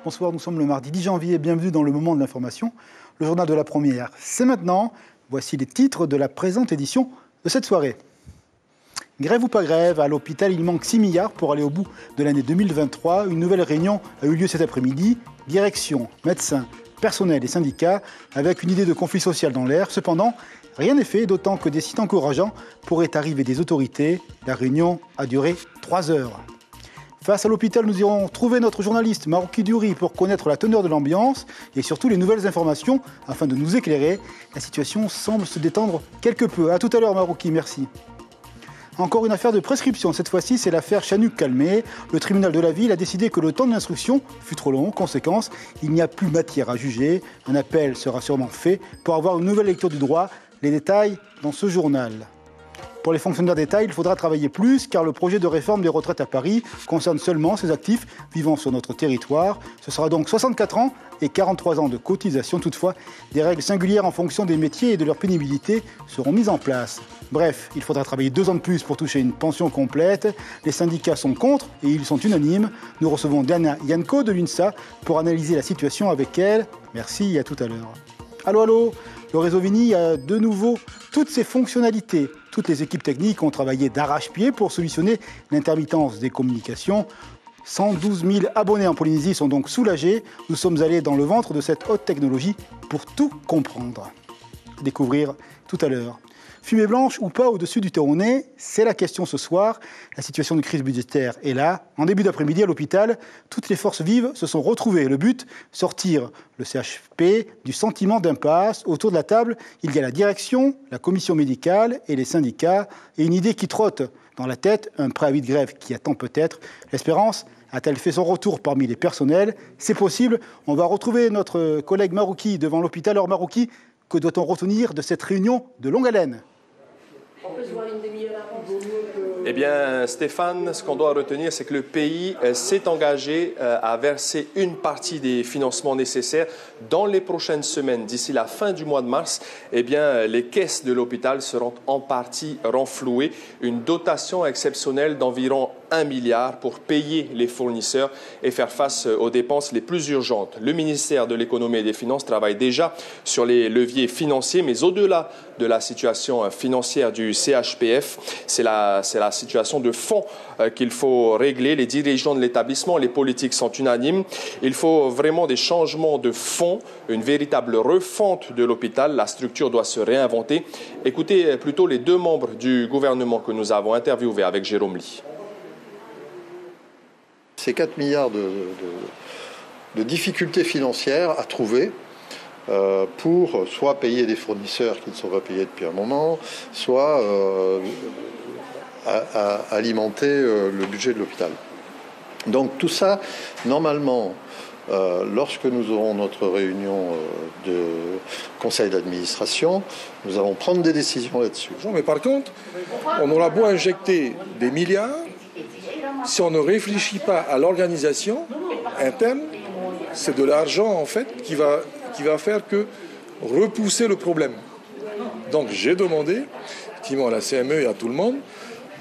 Bonsoir, nous sommes le mardi 10 janvier, bienvenue dans le moment de l'information, le journal de la première. C'est maintenant, voici les titres de la présente édition de cette soirée. Grève ou pas grève, à l'hôpital il manque 6 milliards pour aller au bout de l'année 2023. Une nouvelle réunion a eu lieu cet après-midi. Direction, médecins, personnel et syndicats, avec une idée de conflit social dans l'air. Cependant, rien n'est fait, d'autant que des sites encourageants pourraient arriver des autorités. La réunion a duré 3 heures. Face à l'hôpital, nous irons trouver notre journaliste Marouki Duri pour connaître la teneur de l'ambiance et surtout les nouvelles informations afin de nous éclairer. La situation semble se détendre quelque peu. A tout à l'heure Marouki, merci. Encore une affaire de prescription, cette fois-ci c'est l'affaire Chanuk-Calmé. Le tribunal de la ville a décidé que le temps de l'instruction fut trop long. Conséquence, il n'y a plus matière à juger. Un appel sera sûrement fait pour avoir une nouvelle lecture du droit. Les détails dans ce journal. Pour les fonctionnaires d'État, il faudra travailler plus car le projet de réforme des retraites à Paris concerne seulement ces actifs vivant sur notre territoire. Ce sera donc 64 ans et 43 ans de cotisation. Toutefois, des règles singulières en fonction des métiers et de leur pénibilité seront mises en place. Bref, il faudra travailler 2 ans de plus pour toucher une pension complète. Les syndicats sont contre et ils sont unanimes. Nous recevons Diana Yanko de l'UNSA pour analyser la situation avec elle. Merci et à tout à l'heure. Allô, le réseau Vini a de nouveau toutes ses fonctionnalités. Toutes les équipes techniques ont travaillé d'arrache-pied pour solutionner l'intermittence des communications. 112 000 abonnés en Polynésie sont donc soulagés. Nous sommes allés dans le ventre de cette haute technologie pour tout comprendre. Découvrir tout à l'heure. Fumée blanche ou pas au-dessus du Téronais, c'est la question ce soir. La situation de crise budgétaire est là. En début d'après-midi à l'hôpital, toutes les forces vives se sont retrouvées. Le but, sortir le CHP du sentiment d'impasse. Autour de la table, il y a la direction, la commission médicale et les syndicats. Et une idée qui trotte dans la tête, un préavis de grève qui attend peut-être. L'espérance a-t-elle fait son retour parmi les personnels? C'est possible. On va retrouver notre collègue Marouki devant l'hôpital. Alors Marouki, que doit-on retenir de cette réunion de longue haleine? On peut se voir une demi-heure avant. Eh bien, Stéphane, ce qu'on doit retenir, c'est que le pays s'est engagé à verser une partie des financements nécessaires dans les prochaines semaines. D'ici la fin du mois de mars, eh bien, les caisses de l'hôpital seront en partie renflouées. Une dotation exceptionnelle d'environ 1 milliard pour payer les fournisseurs et faire face aux dépenses les plus urgentes. Le ministère de l'Économie et des Finances travaille déjà sur les leviers financiers, mais au-delà de la situation financière du CHPF, c'est la situation de fond qu'il faut régler. Les dirigeants de l'établissement, les politiques sont unanimes. Il faut vraiment des changements de fond, une véritable refonte de l'hôpital. La structure doit se réinventer. Écoutez plutôt les 2 membres du gouvernement que nous avons interviewés avec Jérôme Ly. C'est 4 milliards de difficultés financières à trouver pour soit payer des fournisseurs qui ne sont pas payés depuis un moment, soit à alimenter le budget de l'hôpital. Donc tout ça, normalement, lorsque nous aurons notre réunion de conseil d'administration, nous allons prendre des décisions là-dessus. Mais par contre, on aura beau injecter des milliards, si on ne réfléchit pas à l'organisation interne, c'est de l'argent en fait qui va faire que repousser le problème. Donc j'ai demandé effectivement à la CME et à tout le monde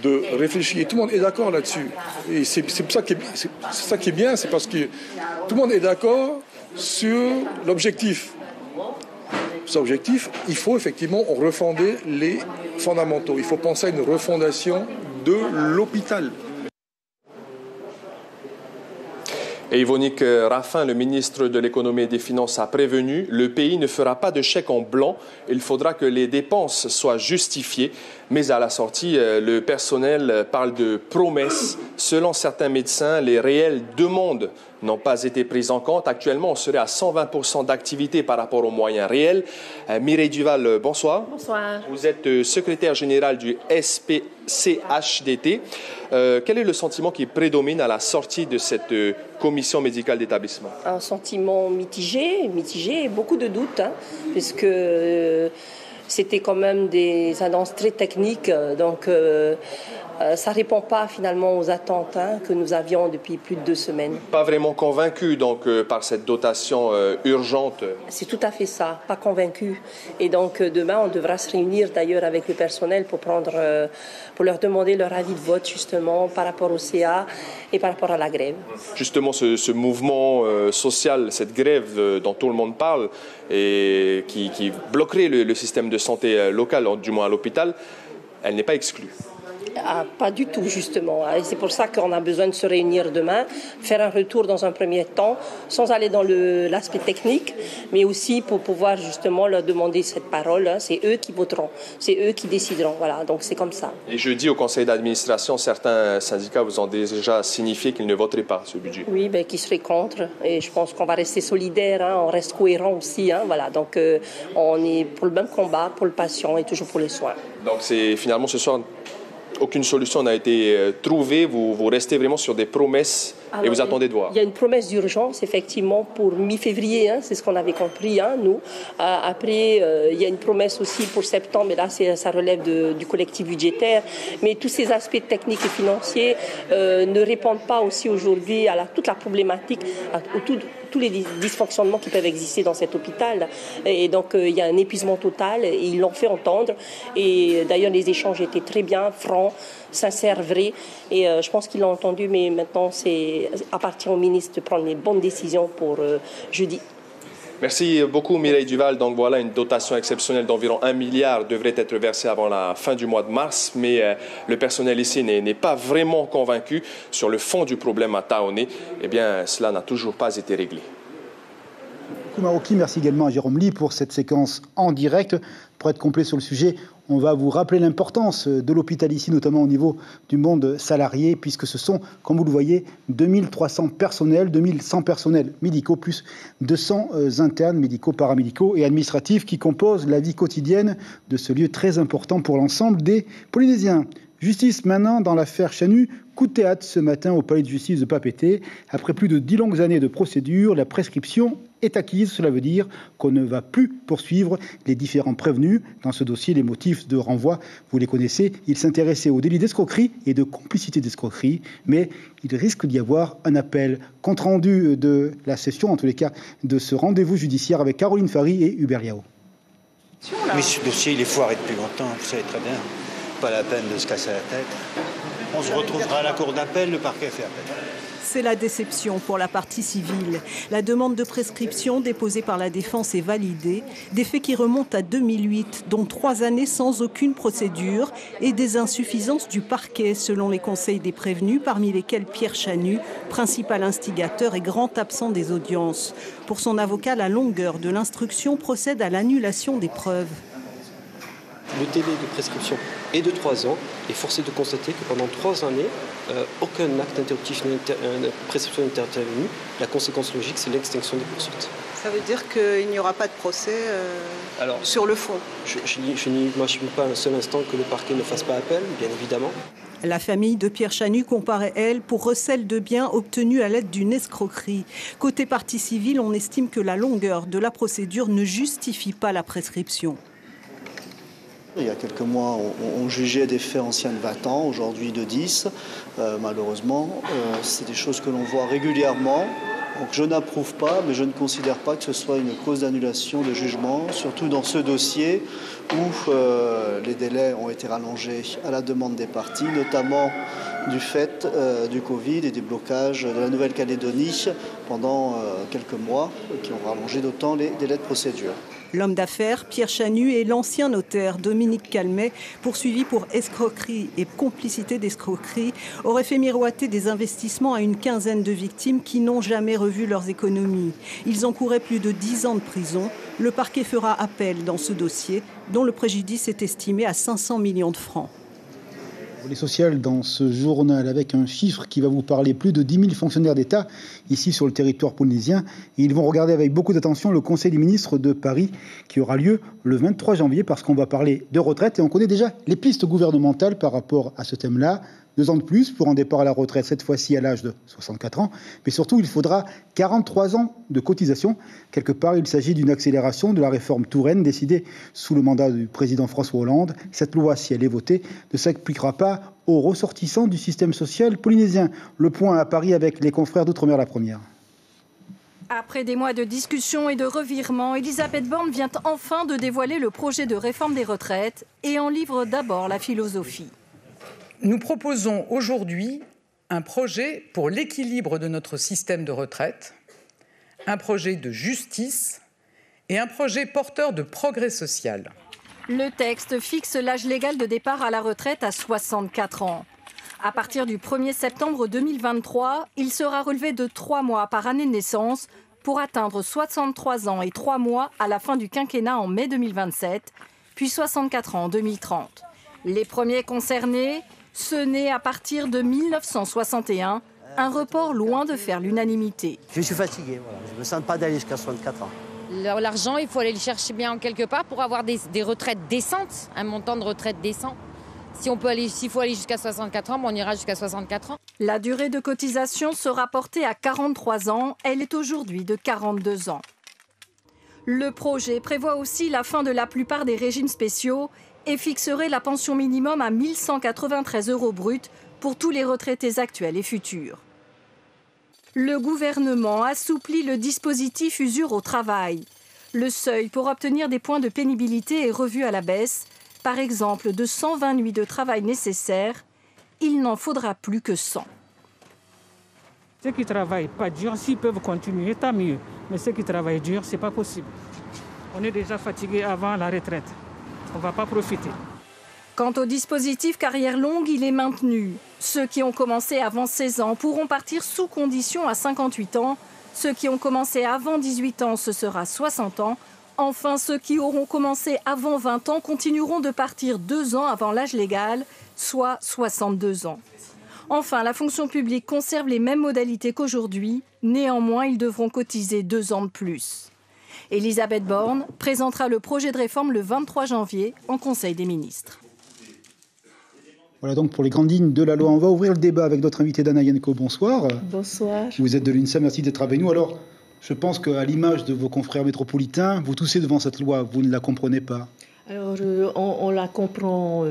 de réfléchir. Et tout le monde est d'accord là-dessus. Et c'est ça qui est bien, c'est parce que tout le monde est d'accord sur l'objectif. Cet objectif, il faut effectivement refonder les fondamentaux. Il faut penser à une refondation de l'hôpital. Et Yvonique Raffin, le ministre de l'Économie et des Finances, a prévenu, le pays ne fera pas de chèque en blanc. Il faudra que les dépenses soient justifiées. Mais à la sortie, le personnel parle de promesses. Selon certains médecins, les réelles demandes n'ont pas été prises en compte. Actuellement, on serait à 120% d'activité par rapport aux moyens réels. Mireille Duval, bonsoir. Bonsoir. Vous êtes secrétaire générale du SPCHDT. Quel est le sentiment qui prédomine à la sortie de cette commission médicale d'établissement? Un sentiment mitigé, beaucoup de doutes, puisque c'était quand même des annonces très techniques. Donc, ça ne répond pas finalement aux attentes que nous avions depuis plus de 2 semaines. Pas vraiment convaincu donc par cette dotation urgente. C'est tout à fait ça, pas convaincu. Et donc demain, on devra se réunir d'ailleurs avec le personnel pour leur demander leur avis de vote justement par rapport au CA et par rapport à la grève. Justement, ce mouvement social, cette grève dont tout le monde parle et qui bloquerait le système de santé local, du moins à l'hôpital, elle n'est pas exclue. Ah, pas du tout, justement. Et c'est pour ça qu'on a besoin de se réunir demain, faire un retour dans un premier temps, sans aller dans l'aspect technique, mais aussi pour pouvoir justement leur demander cette parole. C'est eux qui voteront, c'est eux qui décideront. Voilà, donc c'est comme ça. Et jeudi, au conseil d'administration, certains syndicats vous ont déjà signifié qu'ils ne voteraient pas ce budget. Oui, qu'ils seraient contre. Et je pense qu'on va rester solidaires, on reste cohérent aussi. Voilà, donc on est pour le même combat, pour le patient et toujours pour les soins. Donc c'est finalement ce soir... Aucune solution n'a été trouvée, vous restez vraiment sur des promesses. Alors, et vous attendez de voir. Il y a une promesse d'urgence, effectivement, pour mi-février, c'est ce qu'on avait compris, nous. Après, il y a une promesse aussi pour septembre, mais là, ça relève du collectif budgétaire. Mais tous ces aspects techniques et financiers ne répondent pas aussi aujourd'hui à toute la problématique, tous les dysfonctionnements qui peuvent exister dans cet hôpital. Et donc, il y a un épuisement total, et ils l'ont fait entendre. Et d'ailleurs, les échanges étaient très bien, francs, sincères, vrais. Et je pense qu'ils l'ont entendu, mais maintenant, c'est appartient au ministre de prendre les bonnes décisions pour jeudi. Merci beaucoup Mireille Duval. Donc voilà, une dotation exceptionnelle d'environ 1 milliard devrait être versée avant la fin du mois de mars, mais le personnel ici n'est pas vraiment convaincu sur le fond du problème à Taoné. Eh bien, cela n'a toujours pas été réglé. Maroki, merci également à Jérôme Ly pour cette séquence en direct. Pour être complet sur le sujet, on va vous rappeler l'importance de l'hôpital ici, notamment au niveau du monde salarié, puisque ce sont, comme vous le voyez, 2300 personnels, 2100 personnels médicaux, plus 200 internes médicaux, paramédicaux et administratifs qui composent la vie quotidienne de ce lieu très important pour l'ensemble des Polynésiens. Justice maintenant dans l'affaire Chanu. Coup de théâtre ce matin au palais de justice de Papeete. Après plus de 10 longues années de procédure, la prescription est acquise. Cela veut dire qu'on ne va plus poursuivre les différents prévenus. Dans ce dossier, les motifs de renvoi, vous les connaissez. Ils s'intéressaient au délit d'escroquerie et de complicité d'escroquerie. Mais il risque d'y avoir un appel. Compte rendu de la session, en tous les cas, de ce rendez-vous judiciaire avec Caroline Fary et Hubert Liao. Oui, ce dossier, il est foiré depuis longtemps, vous savez très bien. Pas la peine de se casser la tête. On se retrouvera à la cour d'appel, le parquet fait appel. C'est la déception pour la partie civile. La demande de prescription déposée par la défense est validée. Des faits qui remontent à 2008, dont 3 années sans aucune procédure et des insuffisances du parquet, selon les conseils des prévenus, parmi lesquels Pierre Chanu, principal instigateur et grand absent des audiences. Pour son avocat, la longueur de l'instruction procède à l'annulation des preuves. Le délai de prescription est de 3 ans et force est de constater que pendant 3 années, aucun acte interruptif de prescription n'est intervenu. La conséquence logique, c'est l'extinction des poursuites. Ça veut dire qu'il n'y aura pas de procès sur le fond. Je n'imagine pas un seul instant que le parquet ne fasse pas appel, bien évidemment. La famille de Pierre Chanu comparait, elle, pour recel de biens obtenus à l'aide d'une escroquerie. Côté partie civile, on estime que la longueur de la procédure ne justifie pas la prescription. Il y a quelques mois, on jugeait des faits anciens de 20 ans, aujourd'hui de 10. Malheureusement, c'est des choses que l'on voit régulièrement. Donc je n'approuve pas, mais je ne considère pas que ce soit une cause d'annulation de jugement, surtout dans ce dossier où les délais ont été rallongés à la demande des parties, notamment du fait du Covid et des blocages de la Nouvelle-Calédonie pendant quelques mois, qui ont rallongé d'autant les délais de procédure. L'homme d'affaires, Pierre Chanu, et l'ancien notaire, Dominique Calmet, poursuivis pour escroquerie et complicité d'escroquerie, auraient fait miroiter des investissements à une quinzaine de victimes qui n'ont jamais revu leurs économies. Ils encouraient plus de 10 ans de prison. Le parquet fera appel dans ce dossier, dont le préjudice est estimé à 500 millions de francs. Les sociales dans ce journal avec un chiffre qui va vous parler, plus de 10 000 fonctionnaires d'État ici sur le territoire polynésien. Et ils vont regarder avec beaucoup d'attention le Conseil des ministres de Paris qui aura lieu le 23 janvier parce qu'on va parler de retraite et on connaît déjà les pistes gouvernementales par rapport à ce thème-là. 2 ans de plus pour un départ à la retraite, cette fois-ci à l'âge de 64 ans. Mais surtout, il faudra 43 ans de cotisation. Quelque part, il s'agit d'une accélération de la réforme Touraine décidée sous le mandat du président François Hollande. Cette loi, si elle est votée, ne s'appliquera pas aux ressortissants du système social polynésien. Le point à Paris avec les confrères d'Outre-mer la première. Après des mois de discussions et de revirements, Elisabeth Borne vient enfin de dévoiler le projet de réforme des retraites et en livre d'abord la philosophie. Nous proposons aujourd'hui un projet pour l'équilibre de notre système de retraite, un projet de justice et un projet porteur de progrès social. Le texte fixe l'âge légal de départ à la retraite à 64 ans. À partir du 1er septembre 2023, il sera relevé de 3 mois par année de naissance pour atteindre 63 ans et 3 mois à la fin du quinquennat en mai 2027, puis 64 ans en 2030. Les premiers concernés, ceux nés à partir de 1961, un report loin de faire l'unanimité. Je suis fatigué, voilà. Je ne me sens pas d'aller jusqu'à 64 ans. L'argent, il faut aller le chercher bien quelque part pour avoir des retraites décentes, un montant de retraite décent. S'il faut aller jusqu'à 64 ans, on ira jusqu'à 64 ans. La durée de cotisation sera portée à 43 ans. Elle est aujourd'hui de 42 ans. Le projet prévoit aussi la fin de la plupart des régimes spéciaux et fixerait la pension minimum à 1 193 € bruts pour tous les retraités actuels et futurs. Le gouvernement assouplit le dispositif usure au travail. Le seuil pour obtenir des points de pénibilité est revu à la baisse. Par exemple, de 120 nuits de travail nécessaires, il n'en faudra plus que 100. Ceux qui ne travaillent pas dur, s'ils peuvent continuer, tant mieux. Mais ceux qui travaillent dur, ce n'est pas possible. On est déjà fatigué avant la retraite. On ne va pas profiter. Quant au dispositif carrière longue, il est maintenu. Ceux qui ont commencé avant 16 ans pourront partir sous condition à 58 ans. Ceux qui ont commencé avant 18 ans, ce sera 60 ans. Enfin, ceux qui auront commencé avant 20 ans continueront de partir 2 ans avant l'âge légal, soit 62 ans. Enfin, la fonction publique conserve les mêmes modalités qu'aujourd'hui. Néanmoins, ils devront cotiser 2 ans de plus. Elisabeth Borne présentera le projet de réforme le 23 janvier en Conseil des ministres. Voilà donc pour les grandes lignes de la loi. On va ouvrir le débat avec notre invité Dana Yenko. Bonsoir. Bonsoir. Vous êtes de l'UNSA, merci d'être avec nous. Alors, je pense qu'à l'image de vos confrères métropolitains, vous toussez devant cette loi, vous ne la comprenez pas. Alors, on la comprend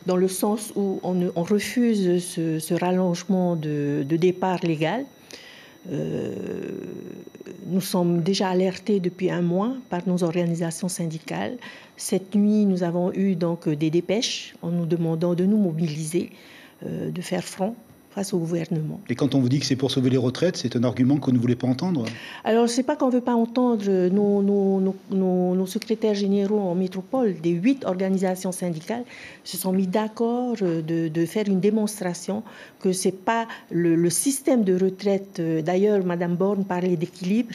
dans le sens où on refuse ce rallongement de départ légal. Nous sommes déjà alertés depuis 1 mois par nos organisations syndicales. Cette nuit, nous avons eu donc des dépêches en nous demandant de nous mobiliser, de faire front face au gouvernement. Et quand on vous dit que c'est pour sauver les retraites, c'est un argument que vous ne voulez pas entendre? Alors, ce n'est pas qu'on ne veut pas entendre. Nos secrétaires généraux en métropole des 8 organisations syndicales se sont mis d'accord de faire une démonstration que ce n'est pas le système de retraite. D'ailleurs, Mme Borne parlait d'équilibre.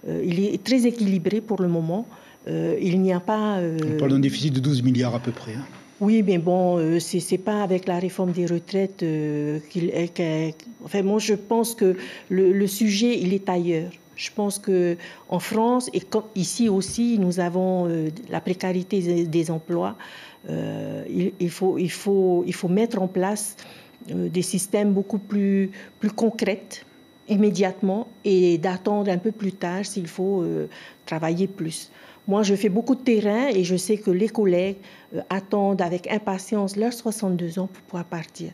Il est très équilibré pour le moment. Il n'y a pas... On parle d'un déficit de 12 milliards à peu près. Hein. Oui, mais bon, c'est pas avec la réforme des retraites Enfin, moi, je pense que le sujet, il est ailleurs. Je pense qu'en France, et comme ici aussi, nous avons la précarité des emplois. Il faut mettre en place des systèmes beaucoup plus concrets, immédiatement, et d'attendre un peu plus tard s'il faut travailler plus. Moi, je fais beaucoup de terrain et je sais que les collègues attendent avec impatience leurs 62 ans pour pouvoir partir.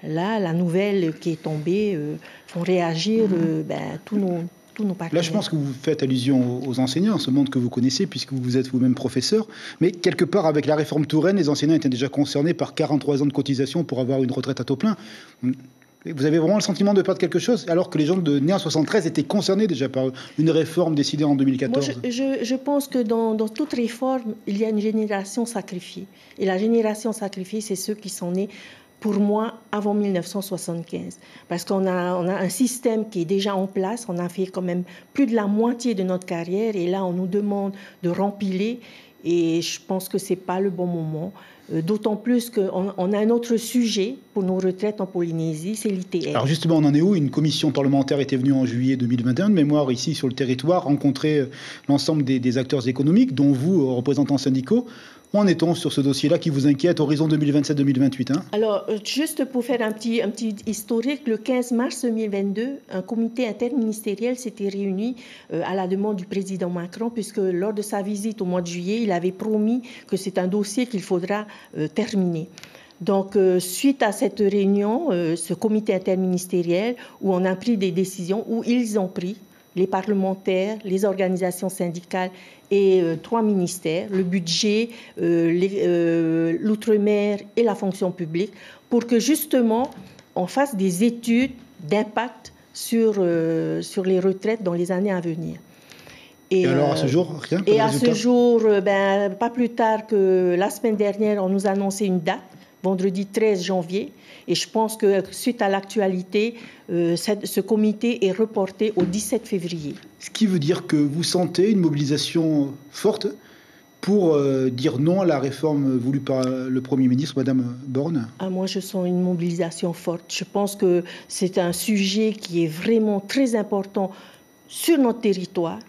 Là, la nouvelle qui est tombée font réagir tous nos partenaires. Là, je pense que vous faites allusion aux enseignants, ce monde que vous connaissez, puisque vous êtes vous-même professeur. Mais quelque part, avec la réforme Touraine, les enseignants étaient déjà concernés par 43 ans de cotisation pour avoir une retraite à taux plein. Vous avez vraiment le sentiment de perdre quelque chose, alors que les gens nés en 73 étaient concernés déjà par une réforme décidée en 2014. Moi, je pense que dans toute réforme, il y a une génération sacrifiée. Et la génération sacrifiée, c'est ceux qui sont nés, pour moi, avant 1975. Parce qu'on a un système qui est déjà en place. On a fait quand même plus de la moitié de notre carrière. Et là, on nous demande de rempiler. Et je pense que ce n'est pas le bon moment. D'autant plus qu'on a un autre sujet pour nos retraites en Polynésie, c'est l'ITR. Alors justement, on en est où? Une commission parlementaire était venue en juillet 2021 de mémoire ici sur le territoire, rencontrer l'ensemble des acteurs économiques, dont vous, représentants syndicaux. Où en est-on sur ce dossier-là qui vous inquiète, horizon 2027-2028 hein? Alors, juste pour faire un petit historique, le 15 mars 2022, un comité interministériel s'était réuni à la demande du président Macron, puisque lors de sa visite au mois de juillet, il avait promis que c'est un dossier qu'il faudra terminer. Donc, suite à cette réunion, ce comité interministériel, où on a pris des décisions, où ils ont pris, les parlementaires, les organisations syndicales et 3 ministères, le budget, l'outre-mer et la fonction publique, pour que justement on fasse des études d'impact sur les retraites dans les années à venir. Et alors, à ce jour, rien? Et à ce jour, pas plus tard que la semaine dernière, on nous a annoncé une date, vendredi 13 janvier. Et je pense que suite à l'actualité, ce comité est reporté au 17 février. Ce qui veut dire que vous sentez une mobilisation forte pour dire non à la réforme voulue par le Premier ministre, Madame Borne? Moi, je sens une mobilisation forte. Je pense que c'est un sujet qui est vraiment très important sur notre territoire,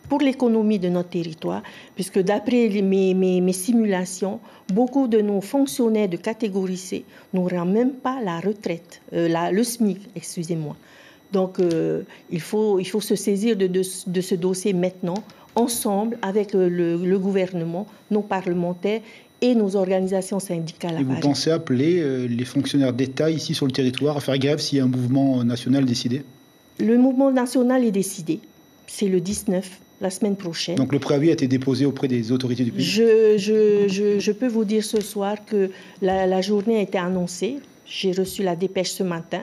pour l'économie de notre territoire, puisque d'après mes simulations, beaucoup de nos fonctionnaires de catégorie C n'auront même pas la retraite, le SMIC, excusez-moi. Donc, il faut se saisir de ce dossier maintenant, ensemble, avec le gouvernement, nos parlementaires et nos organisations syndicales. Et vous pensez appeler les fonctionnaires d'État ici sur le territoire à faire grève s'il y a un mouvement national décidé? Le mouvement national est décidé. C'est le 19, la semaine prochaine. Donc le préavis a été déposé auprès des autorités du pays? Je peux vous dire ce soir que la journée a été annoncée. J'ai reçu la dépêche ce matin.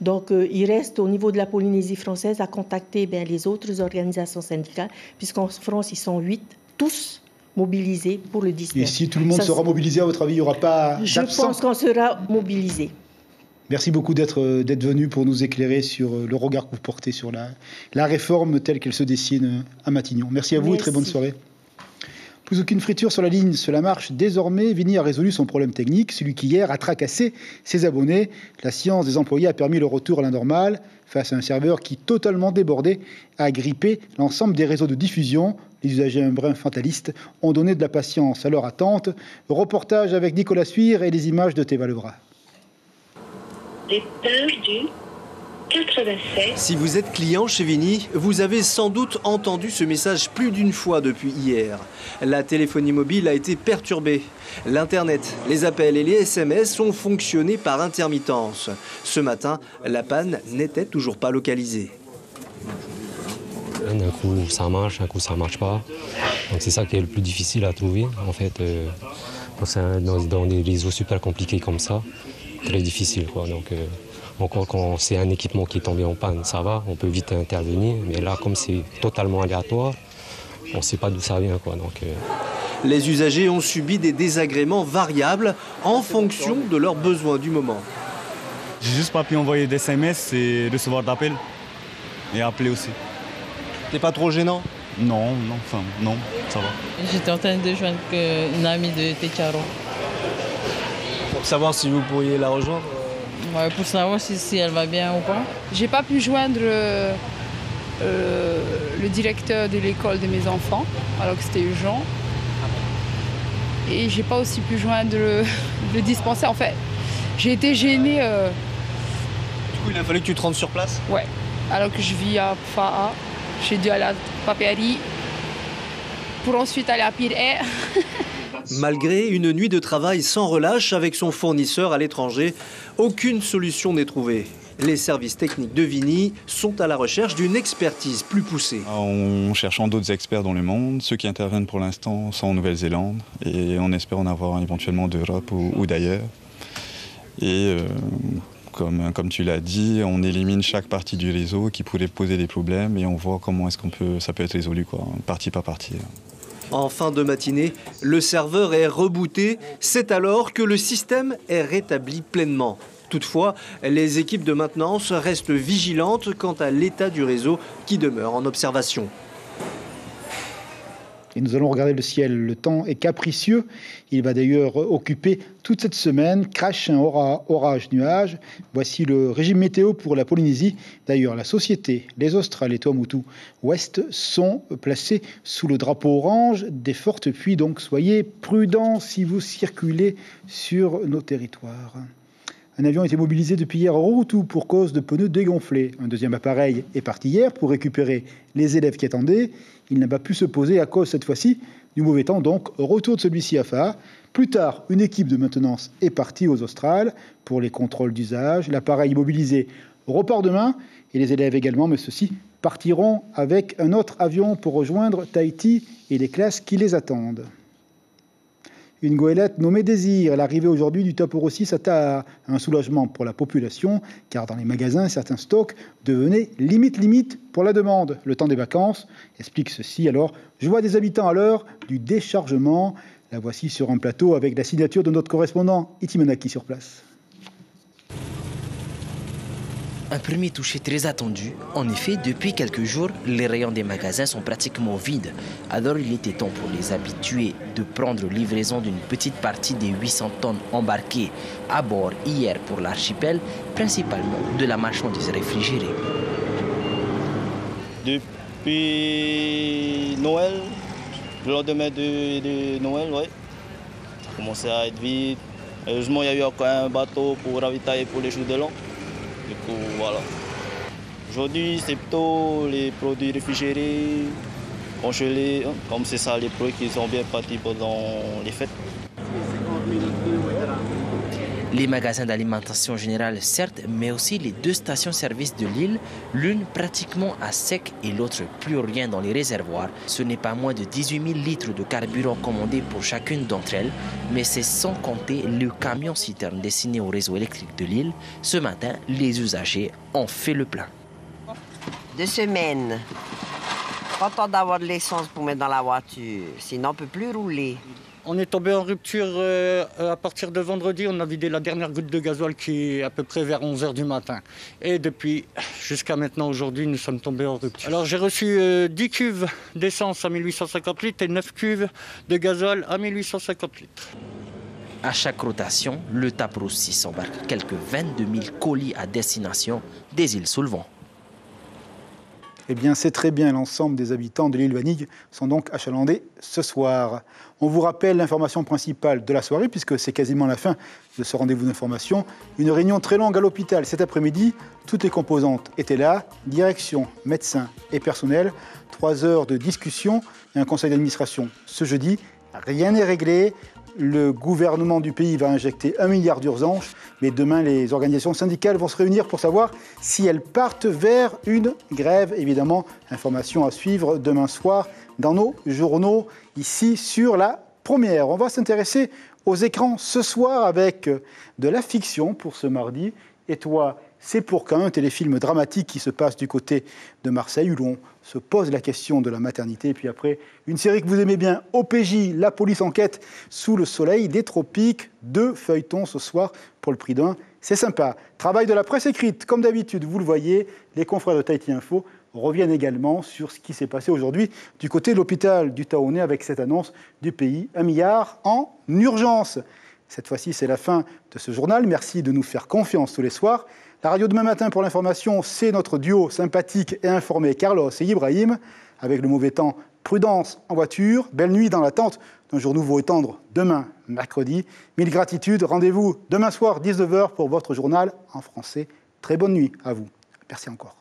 Donc il reste au niveau de la Polynésie française à contacter les autres organisations syndicales, puisqu'en France, ils sont 8, tous mobilisés pour le 19. Et si tout le monde sera mobilisé, à votre avis, il n'y aura pas d'absent? Je pense qu'on sera mobilisés. Merci beaucoup d'être venu pour nous éclairer sur le regard que vous portez sur la réforme telle qu'elle se dessine à Matignon. Merci à vous et très bonne soirée. Plus aucune friture sur la ligne, cela marche désormais. Vini a résolu son problème technique, celui qui hier a tracassé ses abonnés. La science des employés a permis le retour à la normale face à un serveur qui, totalement débordé, a grippé l'ensemble des réseaux de diffusion. Les usagers un brin fatalistes ont donné de la patience à leur attente. Reportage avec Nicolas Suire et les images de Théva Levra. Départ du 87. Si vous êtes client chez Vini, vous avez sans doute entendu ce message plus d'une fois depuis hier. La téléphonie mobile a été perturbée. L'Internet, les appels et les SMS ont fonctionné par intermittence. Ce matin, la panne n'était toujours pas localisée. Un coup ça marche, un coup ça marche pas. Donc c'est ça qui est le plus difficile à trouver. En fait, dans des réseaux super compliqués comme ça, très difficile, quoi. Donc, encore quand c'est un équipement qui est tombé en panne, ça va, on peut vite intervenir. Mais là, comme c'est totalement aléatoire, on ne sait pas d'où ça vient, quoi. Donc, Les usagers ont subi des désagréments variables en fonction de leurs besoins du moment. J'ai juste pas pu envoyer des SMS et recevoir d'appels. Et appeler aussi. C'est pas trop gênant? Non, ça va. J'étais en train de joindre une amie de Técaro. Pour savoir si vous pourriez la rejoindre? Ouais, pour savoir si elle va bien ou pas. J'ai pas pu joindre le directeur de l'école de mes enfants, alors que c'était urgent. Et j'ai pas aussi pu joindre le dispensaire. En fait, j'ai été gênée. Du coup, il a fallu que tu te rendes sur place? Ouais, alors que je vis à Fa'a. J'ai dû aller à Papeari pour ensuite aller à Pire-Air. Malgré une nuit de travail sans relâche avec son fournisseur à l'étranger, aucune solution n'est trouvée. Les services techniques de Vini sont à la recherche d'une expertise plus poussée. En cherchant d'autres experts dans le monde, ceux qui interviennent pour l'instant sont en Nouvelle-Zélande et on espère en avoir éventuellement d'Europe ou d'ailleurs. Et comme tu l'as dit, on élimine chaque partie du réseau qui pourrait poser des problèmes et on voit comment est-ce ça peut être résolu, quoi, partie par partie. En fin de matinée, le serveur est rebooté. C'est alors que le système est rétabli pleinement. Toutefois, les équipes de maintenance restent vigilantes quant à l'état du réseau qui demeure en observation. Et nous allons regarder le ciel. Le temps est capricieux. Il va d'ailleurs occuper toute cette semaine. Crash, orage, nuage. Voici le régime météo pour la Polynésie. D'ailleurs, la société, les Australes et Tuamotu Ouest sont placés sous le drapeau orange des fortes pluies. Donc soyez prudents si vous circulez sur nos territoires. Un avion a été mobilisé depuis hier à Rorotu pour cause de pneus dégonflés. Un deuxième appareil est parti hier pour récupérer les élèves qui attendaient. Il n'a pas pu se poser à cause, cette fois-ci, du mauvais temps. Donc, retour de celui-ci à Faa. Plus tard, une équipe de maintenance est partie aux Australes pour les contrôles d'usage. L'appareil mobilisé repart demain et les élèves également, mais ceux-ci partiront avec un autre avion pour rejoindre Tahiti et les classes qui les attendent. Une goélette nommée Désir, l'arrivée aujourd'hui du Toporo 6 à Taha, un soulagement pour la population, car dans les magasins, certains stocks devenaient limite pour la demande. Le temps des vacances explique ceci. Alors, je vois des habitants à l'heure du déchargement. La voici sur un plateau avec la signature de notre correspondant Itimanaki sur place. Un premier toucher très attendu. En effet, depuis quelques jours, les rayons des magasins sont pratiquement vides. Alors il était temps pour les habitués de prendre livraison d'une petite partie des 800 tonnes embarquées à bord hier pour l'archipel, principalement de la marchandise réfrigérée. Depuis Noël, le lendemain de Noël, ouais, ça a commencé à être vide. Heureusement, il y a eu encore un bateau pour ravitailler pour les jours de l'an. Du coup, voilà. Aujourd'hui, c'est plutôt les produits réfrigérés, congelés, comme c'est ça, les produits qui sont bien partis pendant les fêtes. Les magasins d'alimentation générale, certes, mais aussi les deux stations-service de l'île, l'une pratiquement à sec et l'autre plus rien dans les réservoirs. Ce n'est pas moins de 18 000 litres de carburant commandés pour chacune d'entre elles, mais c'est sans compter le camion-citerne destiné au réseau électrique de l'île. Ce matin, les usagers ont fait le plein. 2 semaines. Content d'avoir de l'essence pour mettre dans la voiture, sinon on ne peut plus rouler. On est tombé en rupture à partir de vendredi. On a vidé la dernière goutte de gasoil qui est à peu près vers 11h du matin. Et depuis, jusqu'à maintenant, aujourd'hui, nous sommes tombés en rupture. Alors j'ai reçu 10 cuves d'essence à 1850 litres et 9 cuves de gasoil à 1850 litres. À chaque rotation, le Toporo 6 embarque quelques 22 000 colis à destination des îles sous le vent. Eh bien, c'est très bien. L'ensemble des habitants de l'île Vanig sont donc achalandés ce soir. On vous rappelle l'information principale de la soirée, puisque c'est quasiment la fin de ce rendez-vous d'information. Une réunion très longue à l'hôpital cet après-midi. Toutes les composantes étaient là. Direction, médecins et personnel. 3 heures de discussion et un conseil d'administration ce jeudi. Rien n'est réglé. Le gouvernement du pays va injecter 1 milliard d'urgence, mais demain, les organisations syndicales vont se réunir pour savoir si elles partent vers une grève. Évidemment, information à suivre demain soir dans nos journaux, ici sur la Première. On va s'intéresser aux écrans ce soir avec de la fiction pour ce mardi. Et toi, c'est pour quand un téléfilm dramatique qui se passe du côté de Marseille, où l'on se pose la question de la maternité. Et puis après, une série que vous aimez bien, OPJ, la police enquête sous le soleil des tropiques. 2 feuilletons ce soir pour le prix d'un. C'est sympa. Travail de la presse écrite, comme d'habitude, vous le voyez. Les confrères de Tahiti Info reviennent également sur ce qui s'est passé aujourd'hui du côté de l'hôpital du Taoné avec cette annonce du pays. 1 milliard en urgence. Cette fois-ci, c'est la fin de ce journal. Merci de nous faire confiance tous les soirs. La radio demain matin pour l'information, c'est notre duo sympathique et informé Carlos et Ibrahim. Avec le mauvais temps, prudence en voiture. Belle nuit dans l'attente d'un jour nouveau et tendre demain, mercredi. 1000 gratitudes. Rendez-vous demain soir, 19h pour votre journal en français. Très bonne nuit à vous. Merci encore.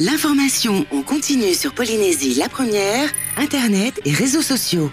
L'information en continu sur Polynésie la Première, Internet et réseaux sociaux.